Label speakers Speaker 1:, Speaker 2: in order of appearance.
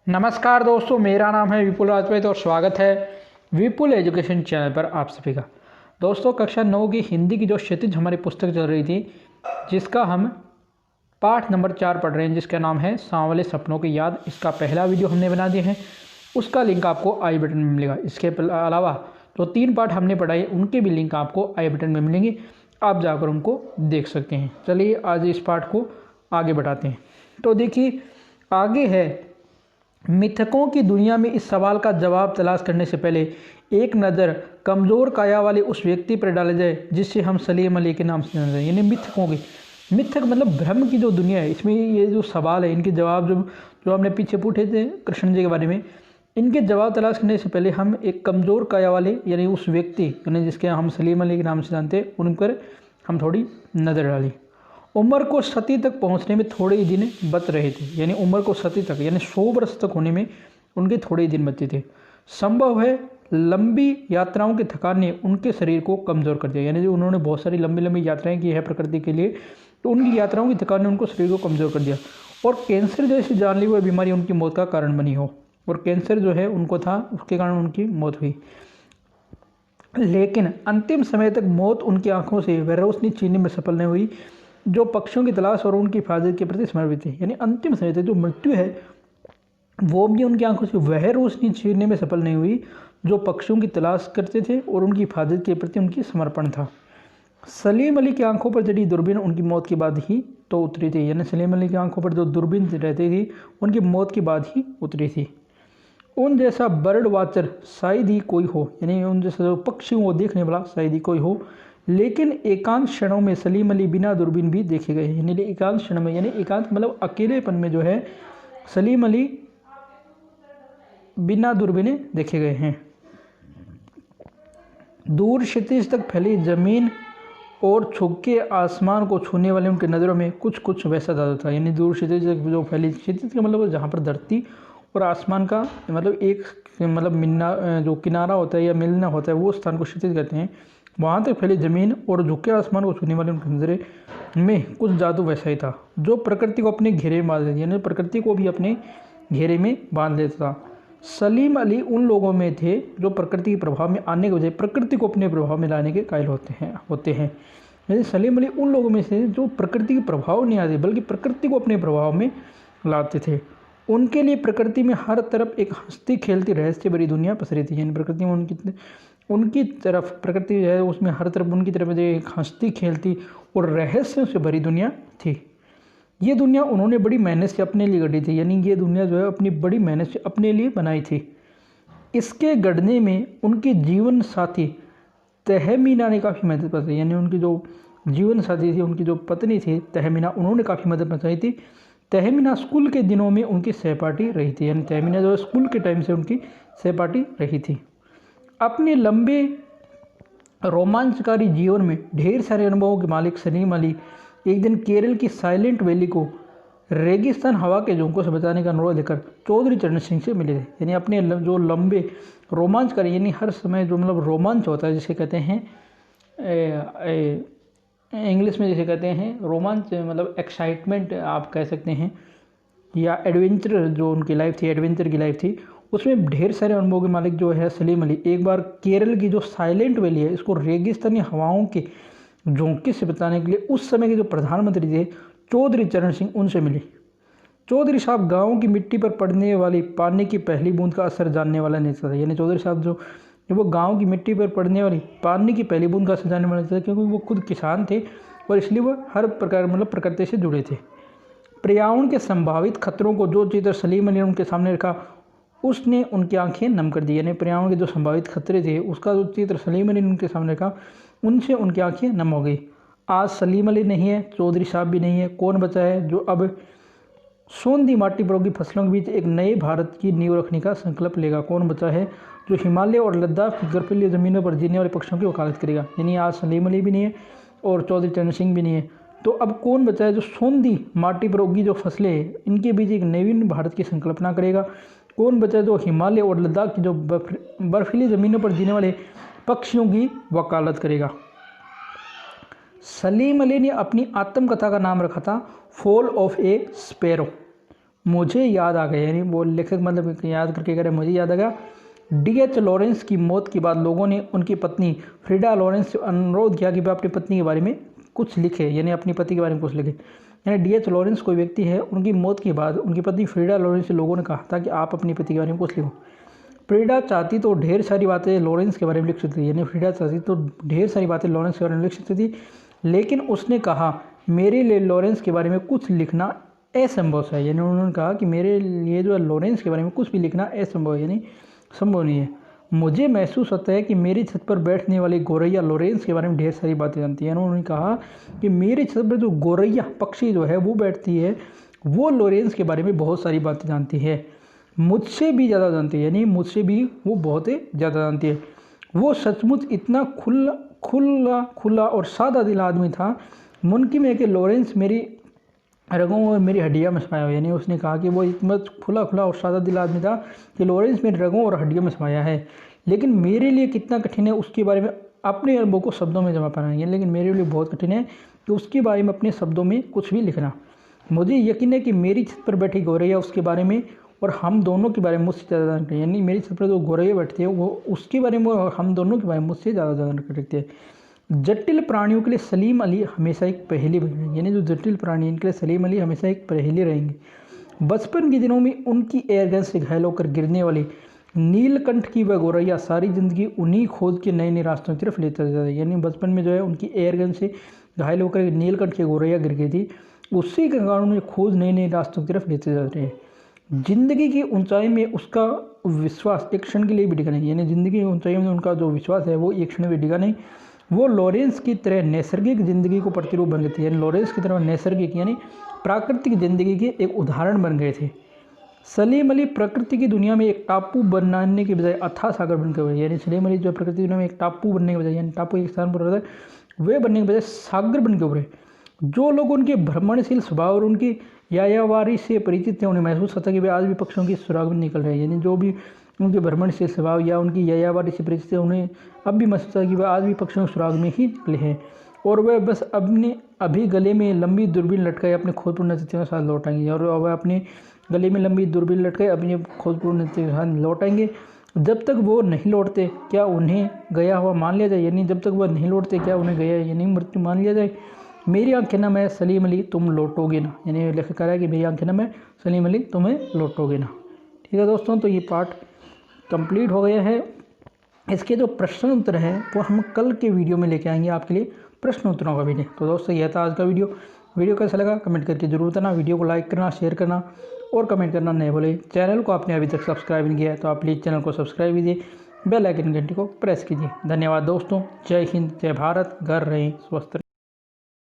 Speaker 1: नमस्कार दोस्तों, मेरा नाम है विपुल राजपूत और स्वागत है विपुल एजुकेशन चैनल पर आप सभी का। दोस्तों, कक्षा 9 की हिंदी की जो क्षितिज हमारी पुस्तक चल रही थी, जिसका हम पाठ नंबर 4 पढ़ रहे हैं, जिसका नाम है सांवले सपनों की याद। इसका पहला वीडियो हमने बना दिया है, उसका लिंक आपको आई बटन में मिलेगा। इसके अलावा जो 3 पाठ हमने पढ़ाए उनके भी लिंक आपको आई बटन में मिलेंगे, आप जाकर उनको देख सकते हैं। चलिए आज इस पाठ को आगे बढ़ाते हैं। तो देखिए, आगे है, मिथकों की दुनिया में इस सवाल का जवाब तलाश करने से पहले एक नज़र कमज़ोर काया वाले उस व्यक्ति पर डाला जाए जिससे हम सलीम अली के नाम से जाना जाए। यानी मिथकों की, मिथक मतलब भ्रम की जो दुनिया है, इसमें ये जो सवाल है, इनके जवाब जो हमने पीछे पूछे थे कृष्ण जी के बारे में, इनके जवाब तलाश करने से पहले हम एक कमज़ोर काया वाले यानी उस व्यक्ति यानी जिसके हम सलीम अली के नाम से जानते हैं, उन पर हम थोड़ी नज़र डाली। उम्र को सती तक पहुंचने में थोड़े ही दिन बच रहे थे। यानी उम्र को सती तक यानी 100 वर्ष तक होने में उनके थोड़े ही दिन बचे थे। संभव है लंबी यात्राओं की थकान ने उनके शरीर को कमज़ोर कर दिया। यानी जो उन्होंने बहुत सारी लंबी लंबी यात्राएं की है प्रकृति के लिए, तो उनकी यात्राओं की थकान ने उनको शरीर को कमज़ोर कर दिया और कैंसर जैसी जानलेवा बीमारी उनकी मौत का कारण बनी हो। और कैंसर जो है उनको था, उसके कारण उनकी मौत हुई। लेकिन अंतिम समय तक मौत उनकी आंखों से वह रोशनी छीनने में सफल नहीं हुई जो पक्षियों की तलाश और उनकी हिफाजत के प्रति समर्पित थे। यानी अंतिम समय तक जो मृत्यु है वो भी उनकी आंखों से वह रोशनी छीनने में सफल नहीं हुई जो पक्षियों की तलाश करते थे और उनकी हिफाजत के प्रति उनकी समर्पण था। सलीम अली की आंखों पर चढ़ी दूरबीन उनकी मौत के बाद ही तो उतरी थी। यानी सलीम अली की आंखों पर जो दूरबीन रहती थी उनकी मौत के बाद ही उतरी थी। उन जैसा बर्ड वाचर शायद ही कोई हो, यानी उन जैसा जो पक्षियों को देखने वाला शायद ही कोई हो। लेकिन एकांत क्षणों में सलीम अली बिना दूरबीन भी देखे गए। यानी एकांत क्षण में, यानी एकांत मतलब अकेलेपन में जो है सलीम अली बिना दूरबीन देखे गए हैं। दूर क्षितिज तक फैली जमीन और छुपके आसमान को छूने वाले उनकी नज़रों में कुछ कुछ वैसा जादू था। यानी दूर क्षितिज तक जो फैली, क्षितिज का मतलब जहाँ पर धरती और आसमान का मतलब एक मतलब मिलना, जो किनारा होता है या मिलना होता है, वो स्थान को क्षितिज कहते हैं। वहाँ तक फैली जमीन और झुके आसमान को छूने वाले उनके नजरे में कुछ जादू वैसा ही था जो प्रकृति को अपने घेरे में बांध लेता, यानी प्रकृति को भी अपने घेरे में बांध लेता था। सलीम अली उन लोगों में थे जो प्रकृति के प्रभाव में आने के बजाय प्रकृति को अपने प्रभाव में लाने के कायल होते हैं। यानी सलीम अली उन लोगों में से जो प्रकृति के प्रभाव नहीं आते बल्कि प्रकृति को अपने प्रभाव में लाते थे। उनके लिए प्रकृति में हर तरफ एक हंसती खेलती रहस्य भरी दुनिया पसरी थी। यानी प्रकृति में उनकी तरफ, प्रकृति जो है उसमें हर तरफ उनकी तरफ जो एक हंसती खेलती और रहस्यों से भरी दुनिया थी। ये दुनिया उन्होंने बड़ी मेहनत से अपने लिए गढ़ी थी। यानी ये दुनिया जो है अपनी बड़ी मेहनत से अपने लिए बनाई थी। इसके गढ़ने में उनके जीवन साथी तहमीना ने काफ़ी मदद पहुँचाई। यानी उनकी जो जीवन साथी थी, उनकी जो पत्नी थी तहमीना, उन्होंने काफ़ी मदद पहुँचाई थी। तहमीना स्कूल के दिनों में उनकी सहपाठी रही थी। यानी तहमीना जो है स्कूल के टाइम से उनकी सहपाठी रही थी। अपने लंबे रोमांचकारी जीवन में ढेर सारे अनुभवों के मालिक सलीम अली एक दिन केरल की साइलेंट वैली को रेगिस्तान हवा के झोंकों से बचाने का अनुरोध लेकर चौधरी चरण सिंह से मिले थे। यानी अपने जो लंबे रोमांचकारी, यानी हर समय जो मतलब रोमांच होता है, जिसे कहते हैं इंग्लिश में जिसे कहते हैं रोमांच, मतलब एक्साइटमेंट आप कह सकते हैं, या एडवेंचर, जो उनकी लाइफ थी, एडवेंचर की लाइफ थी, उसमें ढेर सारे अनुभवों के मालिक जो है सलीम अली एक बार केरल की जो साइलेंट वैली है इसको रेगिस्तानी हवाओं के झोंके से बचाने के लिए उस समय के जो प्रधानमंत्री थे चौधरी चरण सिंह, उनसे मिले। चौधरी साहब गाँव की मिट्टी पर पड़ने वाली पानी की पहली बूंद का असर जानने वाला नेता था। यानी चौधरी साहब जो वो गाँव की मिट्टी पर पड़ने वाली पानी की पहली बूंद का असर जानने वाला नेता था, क्योंकि वो खुद किसान थे और इसलिए वो हर प्रकार मतलब प्रकृति से जुड़े थे। पर्यावरण के संभावित खतरों को जो चित्र सलीम अली ने उनके सामने रखा उसने उनकी आंखें नम कर दी। यानी पर्यावरण के जो संभावित खतरे थे उसका जो चित्र सलीम अली ने उनके सामने रखा, उनसे उनकी आंखें नम हो गई। आज सलीम अली नहीं है, चौधरी साहब भी नहीं है, कौन बचा है जो अब सोंधी माटी परोगी फसलों के बीच एक नए भारत की नींव रखने का संकल्प लेगा? कौन बचा है जो हिमालय और लद्दाख की बर्फीली ज़मीनों पर जीने वाले पक्षियों की वकालत करेगा? यानी आज सलीम अली भी नहीं है और चौधरी चरण सिंह भी नहीं है, तो अब कौन बचा है जो सोंधी माटी परोगी जो फसलें हैं इनके बीच एक नवीन भारत की संकल्पना करेगा? कौन बचा है जो हिमालय और लद्दाख की जो बर्फीली ज़मीनों पर जीने वाले पक्षियों की वकालत करेगा? सलीम अली ने अपनी आत्मकथा का नाम रखा था फॉल ऑफ ए स्पैरो, मुझे याद आ गया, यानी वो लेखक मतलब याद करके कह रहे मुझे याद आ गया। डी.एच. लॉरेंस की मौत के बाद लोगों ने उनकी पत्नी फ्रीडा लॉरेंस से अनुरोध किया कि वह अपनी पत्नी के बारे में कुछ लिखे, यानी अपनी पति के बारे में कुछ लिखे। यानी डी.एच. लॉरेंस कोई व्यक्ति है, उनकी मौत के बाद उनकी पत्नी फ्रीडा लॉरेंस से लोगों ने कहा था कि आप अपनी पति के बारे में कुछ लिखो। फ्रीडा चाहती तो ढेर सारी बातें लॉरेंस के बारे में लिख सकती थी, यानी फ्रीडा चाहती तो ढेर सारी बातें लॉरेंस के बारे में लिख सकती थी, लेकिन उसने कहा मेरे लिए लॉरेंस के बारे में कुछ लिखना असंभव है। यानी उन्होंने कहा कि मेरे लिए जो है लॉरेंस के बारे में कुछ भी लिखना असंभव है, यानी संभव नहीं है। मुझे महसूस होता है कि मेरी छत पर बैठने वाली गौरैया लॉरेंस के बारे में ढेर सारी बातें जानती है। उन्होंने कहा कि मेरी छत पर जो गौरैया पक्षी जो है वो बैठती है, वो लॉरेंस के बारे में बहुत सारी बातें जानती है, मुझसे भी ज़्यादा जानती है, यानी मुझसे भी वो बहुत ही ज़्यादा जानती है। वो सचमुच इतना खुला और सादा दिल आदमी था, मुमकिन है कि लॉरेंस मेरी रगों और मेरी हड्डियों में समाया हो। यानी उसने कहा कि वो इतना खुला और सादा दिल आदमी था कि लॉरेंस मेरी रगों और हड्डियों में समाया है, लेकिन मेरे लिए कितना कठिन है उसके बारे में अपने अनुभव को शब्दों में जमा पाना है। लेकिन मेरे लिए बहुत कठिन है कि उसके बारे में अपने शब्दों में कुछ भी लिखना। मुझे यकीन है कि मेरी छत पर बैठी गौरैया उसके बारे में और हम दोनों के बारे में मुझसे ज़्यादा जानते हैं। यानी मेरी छत पर जो गौरैया बैठती है वो उसके बारे में और हम दोनों के बारे में मुझसे ज़्यादा जानकारी रखती है। जटिल प्राणियों के लिए सलीम अली हमेशा एक पहेली बन गए, यानी जो जटिल प्राणी इनके लिए सलीम अली हमेशा एक पहेली रहेंगे। बचपन के दिनों में उनकी एयरगन से घायल होकर गिरने वाली नीलकंठ की वह गौरैया सारी जिंदगी उन्हीं खोज के नए नए रास्तों की तरफ लेते जाता है। यानी बचपन में जो है उनकी एयरगन से घायल होकर नीलकंठ की गौरैया गिर गई थी, उसी के कारण उन्हें खोज नए नए रास्तों की तरफ लेते जाते हैं। जिंदगी की ऊंचाई में उसका विश्वास एक क्षण के लिए भी डिगा नहीं, यानी जिंदगी की ऊंचाई में उनका जो विश्वास है वो एक क्षण भी डिगा नहीं। वो लॉरेंस की तरह नैसर्गिक जिंदगी को प्रतिरूप बन गए थे, यानी लॉरेंस की तरह नैसर्गिक यानी प्राकृतिक जिंदगी के एक उदाहरण बन गए थे। सलीम अली प्रकृति की दुनिया में एक टापू बनाने के बजाय अथाह सागर बन के हुए, यानी सलीम अली जो प्रकृति की दुनिया में एक टापू बनने के बजाय, यानी टापू एक स्थान पर रहता है, वे बनने के बजाय सागर बन के उभरे। जो लोग उनके भ्रमणशील स्वभाव और उनकी यायावारी से परिचित थे, उन्हें महसूस होता कि वे आज भी पक्षियों की सुराग में निकल रहे हैं। यानी जो भी उनके भ्रमणशील स्वभाव या उनकी यायावारी से परिचित थे, उन्हें अब भी महसूस होता कि वे आज भी पक्षियों की सुराग में ही निकले हैं और वे बस अपने अभी गले में लंबी दूरबीन लटकाए अपने खोजपूर्ण नतीजे के साथ लौट आएंगे। और वह अपने गले में लंबी दूरबीन लटकाए अपने खोजपूर्ण नतीजे के साथ लौट आएंगे। जब तक वो नहीं लौटते क्या उन्हें गया हुआ मान लिया जाए, यानी जब तक वह नहीं लौटते क्या उन्हें गया यानी मृत्यु मान लिया जाए। मेरी आंखें नम है सलीम अली तुम लौटोगे ना, यानी लेखक कह रहा है कि मेरी आंखें नम है सलीम अली तुम्हें लौटोगे ना। ठीक है दोस्तों, तो ये पार्ट कंप्लीट हो गया है। इसके जो प्रश्न उत्तर हैं वो हम कल के वीडियो में लेके आएंगे आपके लिए प्रश्न उत्तरों का वीडियो। तो दोस्तों यह था आज का वीडियो कैसा लगा कमेंट करके जरूर बताना। वीडियो को लाइक करना, शेयर करना और कमेंट करना नहीं भूलें। चैनल को आपने अभी तक सब्सक्राइब नहीं किया है तो आप प्लीज़ चैनल को सब्सक्राइब कीजिए, बेल आइकन घंटी को प्रेस कीजिए। धन्यवाद दोस्तों, जय हिंद, जय भारत, घर रहें स्वस्थ रहें।